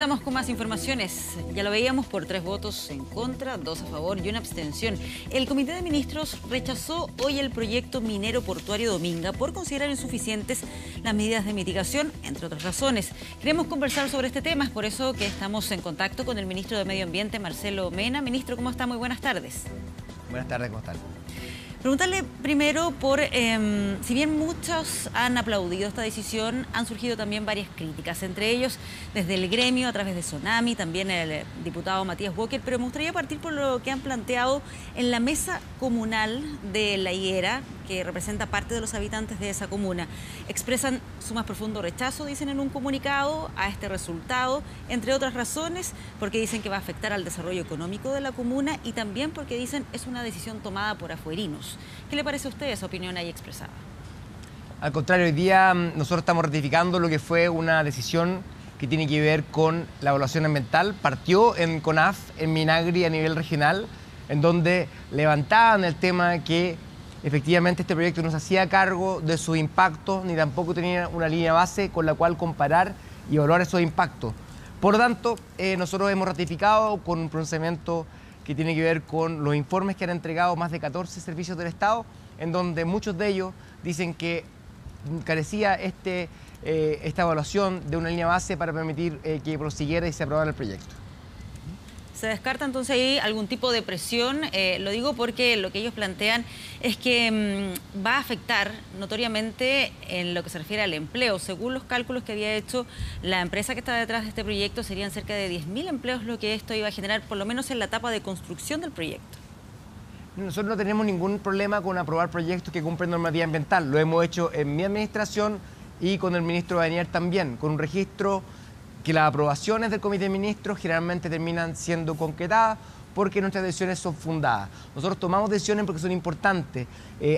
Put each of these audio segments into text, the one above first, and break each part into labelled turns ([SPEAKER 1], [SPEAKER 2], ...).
[SPEAKER 1] Estamos con más informaciones. Ya lo veíamos por 3 votos en contra, 2 a favor y 1 abstención. El Comité de Ministros rechazó hoy el proyecto minero portuario Dominga por considerar insuficientes las medidas de mitigación, entre otras razones. Queremos conversar sobre este tema, es por eso que estamos en contacto con el ministro de Medio Ambiente, Marcelo Mena. Ministro, ¿cómo está? Muy buenas tardes.
[SPEAKER 2] Buenas tardes, ¿cómo están?
[SPEAKER 1] Preguntarle primero por, si bien muchos han aplaudido esta decisión, han surgido también varias críticas, entre ellos desde el gremio, a través de Sonami, también el diputado Matías Walker, pero me gustaría partir por lo que han planteado en la mesa comunal de La Higuera, que representa parte de los habitantes de esa comuna. Expresan su más profundo rechazo, dicen en un comunicado, a este resultado, entre otras razones, porque dicen que va a afectar al desarrollo económico de la comuna y también porque dicen es una decisión tomada por afuerinos. ¿Qué le parece a usted esa opinión ahí expresada?
[SPEAKER 2] Al contrario, hoy día nosotros estamos ratificando lo que fue una decisión que tiene que ver con la evaluación ambiental. Partió en CONAF, en Minagri a nivel regional, en donde levantaban el tema que efectivamente este proyecto no se hacía cargo de sus impactos, ni tampoco tenía una línea base con la cual comparar y evaluar esos impactos. Por lo tanto, nosotros hemos ratificado con un pronunciamiento que tiene que ver con los informes que han entregado más de 14 servicios del Estado, en donde muchos de ellos dicen que carecía esta evaluación de una línea base para permitir que prosiguiera y se aprobara el proyecto.
[SPEAKER 1] ¿Se descarta entonces ahí algún tipo de presión? Lo digo porque lo que ellos plantean es que va a afectar notoriamente en lo que se refiere al empleo. Según los cálculos que había hecho la empresa que está detrás de este proyecto, serían cerca de 10.000 empleos lo que esto iba a generar, por lo menos en la etapa de construcción del proyecto.
[SPEAKER 2] Nosotros no tenemos ningún problema con aprobar proyectos que cumplen normativa ambiental. Lo hemos hecho en mi administración y con el ministro Banier también, con un registro que las aprobaciones del Comité de Ministros generalmente terminan siendo concretadas porque nuestras decisiones son fundadas. Nosotros tomamos decisiones porque son importantes.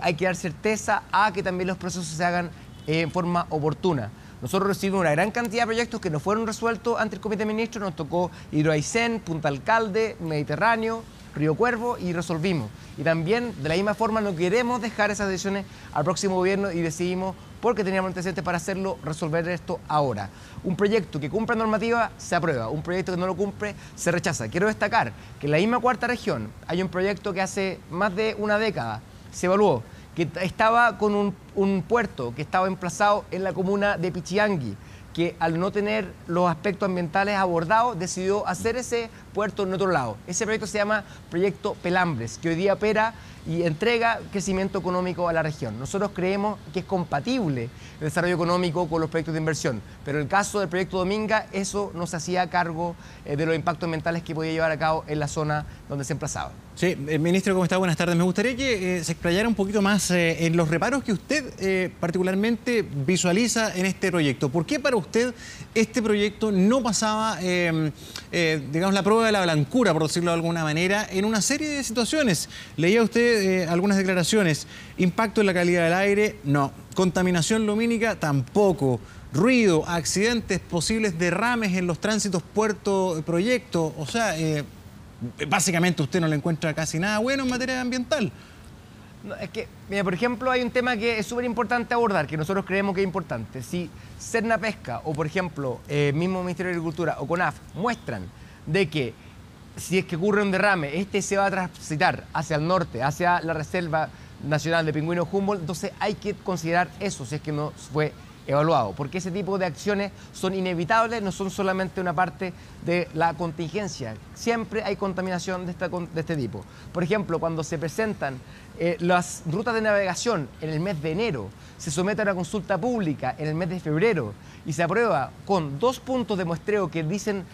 [SPEAKER 2] Hay que dar certeza a que también los procesos se hagan en forma oportuna. Nosotros recibimos una gran cantidad de proyectos que no fueron resueltos ante el Comité de Ministros. Nos tocó Hidro Aysén, Punta Alcalde, Mediterráneo, Río Cuervo y resolvimos. Y también, de la misma forma, no queremos dejar esas decisiones al próximo gobierno y decidimos, porque teníamos antecedentes para hacerlo, resolver esto ahora. Un proyecto que cumpla normativa se aprueba, un proyecto que no lo cumple se rechaza. Quiero destacar que en la misma cuarta región hay un proyecto que hace más de una década se evaluó, que estaba con un puerto que estaba emplazado en la comuna de Pichiangui, que al no tener los aspectos ambientales abordados, decidió hacer ese puerto en otro lado. Ese proyecto se llama Proyecto Pelambres, que hoy día opera y entrega crecimiento económico a la región. Nosotros creemos que es compatible el desarrollo económico con los proyectos de inversión, pero en el caso del proyecto Dominga, eso no se hacía cargo de los impactos ambientales que podía llevar a cabo en la zona donde se emplazaba.
[SPEAKER 3] Sí, ministro, ¿cómo está? Buenas tardes. Me gustaría que se explayara un poquito más en los reparos que usted particularmente visualiza en este proyecto. ¿Por qué para usted este proyecto no pasaba, digamos, la prueba de la blancura, por decirlo de alguna manera, en una serie de situaciones? Leía usted algunas declaraciones. Impacto en la calidad del aire, no. Contaminación lumínica, tampoco. Ruido, accidentes, posibles derrames en los tránsitos puerto-proyecto. O sea, básicamente usted no le encuentra casi nada bueno en materia ambiental.
[SPEAKER 2] No, es que, mira, por ejemplo, hay un tema que es súper importante abordar, que nosotros creemos que es importante. Si Sernapesca o, por ejemplo, mismo Ministerio de Agricultura o CONAF muestran de que si es que ocurre un derrame, este se va a transitar hacia el norte, hacia la Reserva Nacional de Pingüino Humboldt, entonces hay que considerar eso si es que no fue evaluado, porque ese tipo de acciones son inevitables, no son solamente una parte de la contingencia. Siempre hay contaminación de este tipo. Por ejemplo, cuando se presentan las rutas de navegación en el mes de enero, se somete a una consulta pública en el mes de febrero y se aprueba con 2 puntos de muestreo que dicen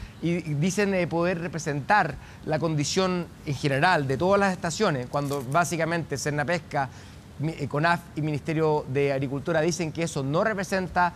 [SPEAKER 2] poder representar la condición en general de todas las estaciones, cuando básicamente Sernapesca, CONAF y Ministerio de Agricultura dicen que eso no representa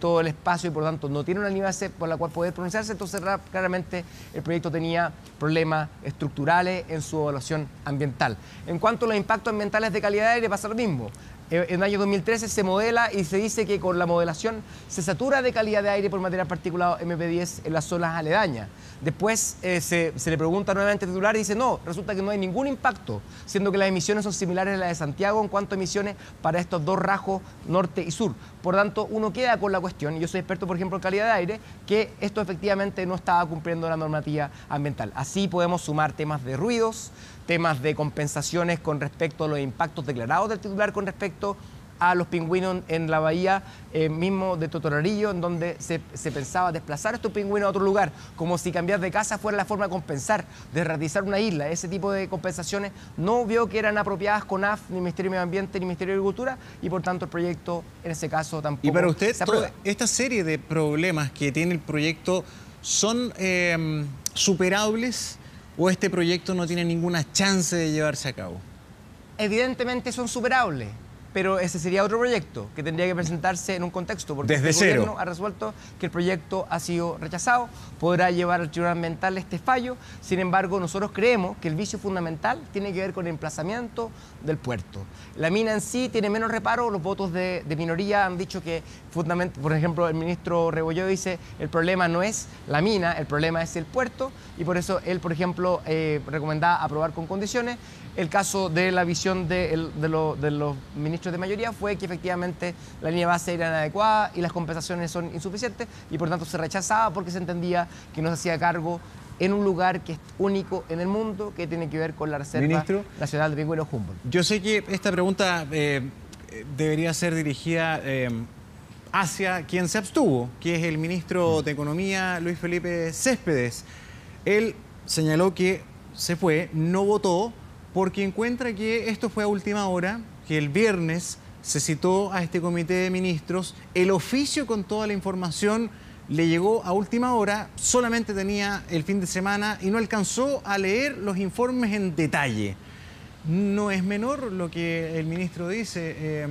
[SPEAKER 2] todo el espacio y por lo tanto no tiene una línea base por la cual poder pronunciarse, entonces claramente el proyecto tenía problemas estructurales en su evaluación ambiental. En cuanto a los impactos ambientales de calidad de aire pasa lo mismo. En el año 2013 se modela y se dice que con la modelación se satura de calidad de aire por material particulado MP10 en las zonas aledañas. Después se le pregunta nuevamente al titular y dice no, resulta que no hay ningún impacto, siendo que las emisiones son similares a las de Santiago en cuanto a emisiones para estos dos rajos norte y sur. Por tanto, uno queda con la cuestión, y yo soy experto, por ejemplo, en calidad de aire, que esto efectivamente no estaba cumpliendo la normativa ambiental. Así podemos sumar temas de ruidos, temas de compensaciones con respecto a los impactos declarados del titular con respecto a los pingüinos en la bahía mismo de Totorarillo, en donde se pensaba desplazar estos pingüinos a otro lugar, como si cambiar de casa fuera la forma de compensar, de erratizar una isla. Ese tipo de compensaciones no vio que eran apropiadas CONAF, ni Ministerio de Medio Ambiente, ni Ministerio de Agricultura, y por tanto el proyecto en ese caso tampoco.
[SPEAKER 3] Y para usted,
[SPEAKER 2] se aprueba.
[SPEAKER 3] toda esta serie de problemas que tiene el proyecto son superables, o este proyecto no tiene ninguna chance de llevarse a cabo.
[SPEAKER 2] Evidentemente son superables, pero ese sería otro proyecto que tendría que presentarse en un contexto, porque
[SPEAKER 3] Desde
[SPEAKER 2] el
[SPEAKER 3] cero.
[SPEAKER 2] gobierno ha resuelto que el proyecto ha sido rechazado, podrá llevar al Tribunal Ambiental este fallo. Sin embargo, nosotros creemos que el vicio fundamental tiene que ver con el emplazamiento del puerto. La mina en sí tiene menos reparo, los votos de minoría han dicho que, por ejemplo, el ministro Rebolledo dice el problema no es la mina, el problema es el puerto, y por eso él, por ejemplo, recomendaba aprobar con condiciones. El caso de la visión de los ministros de mayoría fue que efectivamente la línea base era inadecuada y las compensaciones son insuficientes, y por tanto se rechazaba porque se entendía que no se hacía cargo en un lugar que es único en el mundo, que tiene que ver con la Reserva
[SPEAKER 3] Ministro,
[SPEAKER 2] Nacional de Pingüinos Humboldt.
[SPEAKER 3] yo sé que esta pregunta debería ser dirigida hacia quien se abstuvo, que es el ministro de Economía, Luis Felipe Céspedes. Él señaló que se fue, no votó, porque encuentra que esto fue a última hora, que el viernes se citó a este comité de ministros, el oficio con toda la información le llegó a última hora, solamente tenía el fin de semana y no alcanzó a leer los informes en detalle. No es menor lo que el ministro dice.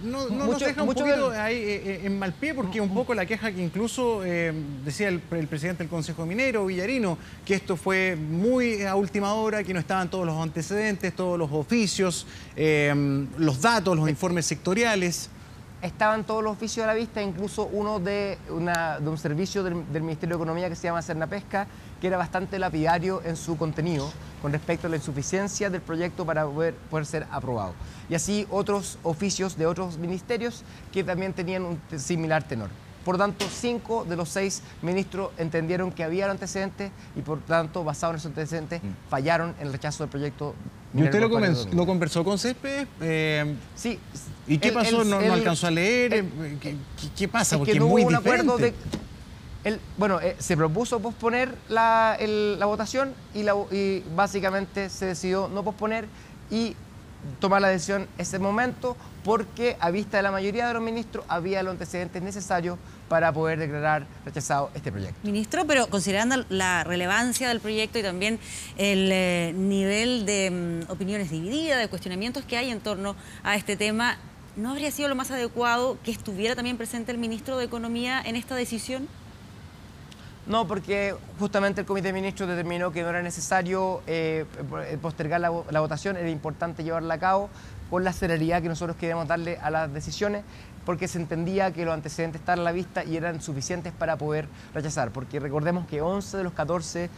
[SPEAKER 3] Nos deja un poquito ahí en mal pie, porque un poco la queja que incluso decía el presidente del Consejo Minero, Villarino, que esto fue muy a última hora, que no estaban todos los antecedentes, todos los oficios, los datos, los informes sectoriales.
[SPEAKER 2] Estaban todos los oficios a la vista, incluso uno de un servicio del Ministerio de Economía que se llama Cernapesca, que era bastante lapidario en su contenido con respecto a la insuficiencia del proyecto para poder ser aprobado. Y así otros oficios de otros ministerios que también tenían un similar tenor. Por tanto, 5 de los 6 ministros entendieron que había antecedentes y por tanto, basados en esos antecedentes, fallaron en el rechazo del proyecto.
[SPEAKER 3] ¿Y usted lo conversó con Céspedes?
[SPEAKER 2] Sí.
[SPEAKER 3] ¿Y qué pasó? ¿No alcanzó a leer? ¿Qué pasa? Porque es muy diferente.
[SPEAKER 2] Se propuso posponer la votación y básicamente se decidió no posponer y tomar la decisión en ese momento, porque a vista de la mayoría de los ministros había los antecedentes necesarios para poder declarar rechazado este proyecto.
[SPEAKER 1] Ministro, pero considerando la relevancia del proyecto y también el nivel de opiniones divididas, de cuestionamientos que hay en torno a este tema, ¿no habría sido lo más adecuado que estuviera también presente el ministro de Economía en esta decisión?
[SPEAKER 2] No, porque justamente el Comité de Ministros determinó que no era necesario postergar la votación, era importante llevarla a cabo con la celeridad que nosotros queríamos darle a las decisiones, porque se entendía que los antecedentes estaban a la vista y eran suficientes para poder rechazar. Porque recordemos que 11 de los 14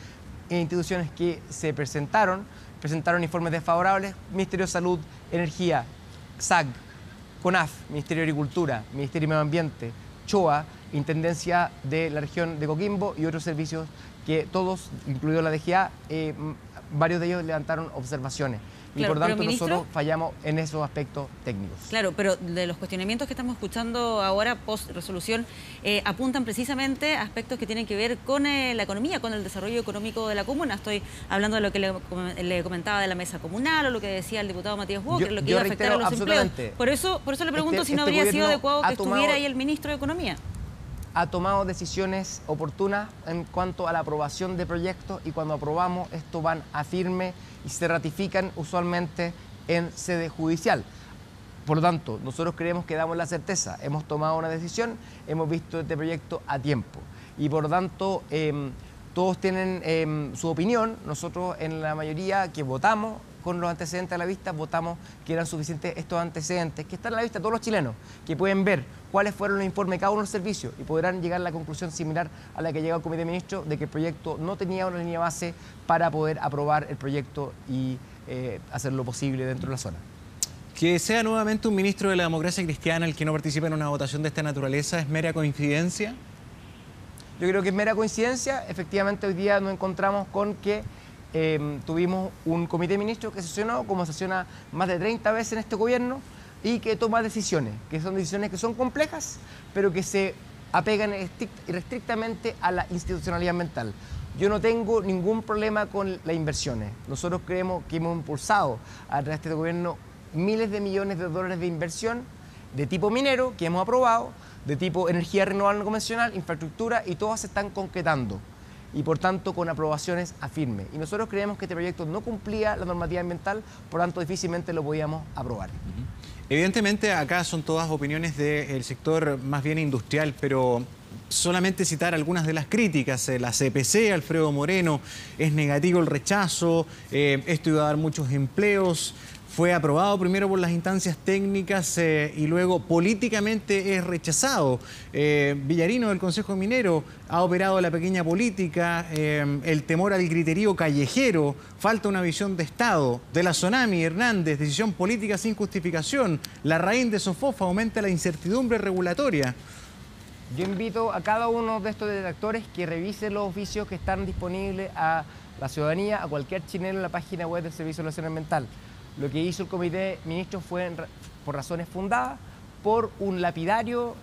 [SPEAKER 2] instituciones que se presentaron informes desfavorables: Ministerio de Salud, Energía, SAC, CONAF, Ministerio de Agricultura, Ministerio de Medio Ambiente, CHOA, Intendencia de la región de Coquimbo y otros servicios que todos, incluido la DGA, varios de ellos levantaron observaciones. Y
[SPEAKER 1] claro,
[SPEAKER 2] por tanto
[SPEAKER 1] ministro,
[SPEAKER 2] nosotros fallamos en esos aspectos técnicos.
[SPEAKER 1] Claro, pero de los cuestionamientos que estamos escuchando ahora, post resolución, apuntan precisamente a aspectos que tienen que ver con la economía, con el desarrollo económico de la comuna. Estoy hablando de lo que le comentaba de la mesa comunal, o lo que decía el diputado Matías Walker, lo que iba a afectar a los empleos. Por eso le pregunto si no habría sido adecuado que estuviera ahí el ministro de Economía.
[SPEAKER 2] Ha tomado decisiones oportunas en cuanto a la aprobación de proyectos, y cuando aprobamos esto van a firme y se ratifican usualmente en sede judicial. Por lo tanto, nosotros creemos que damos la certeza, hemos tomado una decisión, hemos visto este proyecto a tiempo y por lo tanto todos tienen su opinión. Nosotros en la mayoría que votamos con los antecedentes a la vista, votamos que eran suficientes estos antecedentes, que están a la vista de todos los chilenos, que pueden ver cuáles fueron los informes de cada uno de los servicios y podrán llegar a la conclusión similar a la que llegó el Comité de Ministros, de que el proyecto no tenía una línea base para poder aprobar el proyecto y hacer lo posible dentro de la zona.
[SPEAKER 3] Que sea nuevamente un ministro de la democracia cristiana el que no participe en una votación de esta naturaleza, ¿es mera coincidencia?
[SPEAKER 2] Yo creo que es mera coincidencia. Efectivamente, hoy día nos encontramos con que tuvimos un comité de ministros que sesionó, como sesiona más de 30 veces en este gobierno, y que toma decisiones que son complejas, pero que se apegan estrictamente a la institucionalidad ambiental. Yo no tengo ningún problema con las inversiones. Nosotros creemos que hemos impulsado a través de este gobierno miles de millones de dólares de inversión de tipo minero que hemos aprobado, de tipo energía renovable no convencional, infraestructura, y todas se están concretando y por tanto con aprobaciones a firme. Y nosotros creemos que este proyecto no cumplía la normativa ambiental, por tanto difícilmente lo podíamos aprobar.
[SPEAKER 3] Evidentemente acá son todas opiniones del sector más bien industrial, pero solamente citar algunas de las críticas. La CPC, Alfredo Moreno, es negativo el rechazo, esto iba a dar muchos empleos. Fue aprobado primero por las instancias técnicas y luego políticamente es rechazado. Villarino del Consejo Minero ha operado la pequeña política, el temor al griterío callejero, falta una visión de Estado. De la Sonami, Hernández, decisión política sin justificación. Larraín de Sofofa, aumenta la incertidumbre regulatoria.
[SPEAKER 2] Yo invito a cada uno de estos detractores que revise los oficios que están disponibles a la ciudadanía, a cualquier chileno en la página web del Servicio de Evaluación Ambiental. Lo que hizo el Comité de Ministros fue por razones fundadas, por un lapidario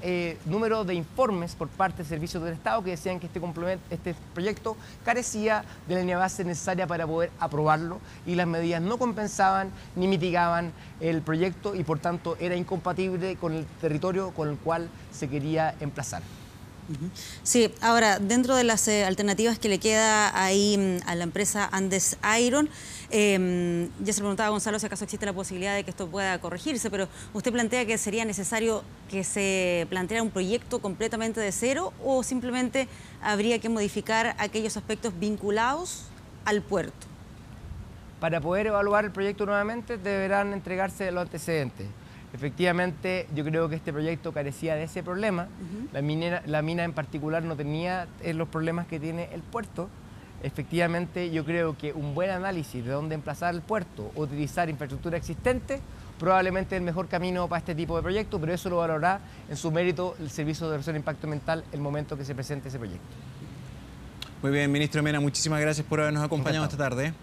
[SPEAKER 2] número de informes por parte de servicios del Estado que decían que este proyecto carecía de la línea base necesaria para poder aprobarlo y las medidas no compensaban ni mitigaban el proyecto y por tanto era incompatible con el territorio con el cual se quería emplazar.
[SPEAKER 1] Sí, ahora, dentro de las alternativas que le queda ahí a la empresa Andes Iron, ya se le preguntaba a Gonzalo si acaso existe la posibilidad de que esto pueda corregirse, pero usted plantea que sería necesario que se planteara un proyecto completamente de cero o simplemente habría que modificar aquellos aspectos vinculados al puerto.
[SPEAKER 2] Para poder evaluar el proyecto nuevamente deberán entregarse los antecedentes. Efectivamente, yo creo que este proyecto carecía de ese problema. La mina en particular no tenía los problemas que tiene el puerto. Efectivamente, yo creo que un buen análisis de dónde emplazar el puerto, utilizar infraestructura existente, probablemente es el mejor camino para este tipo de proyectos, pero eso lo valorará en su mérito el Servicio de Evaluación de Impacto Ambiental el momento que se presente ese proyecto.
[SPEAKER 3] Muy bien, ministro Mena, muchísimas gracias por habernos acompañado esta tarde.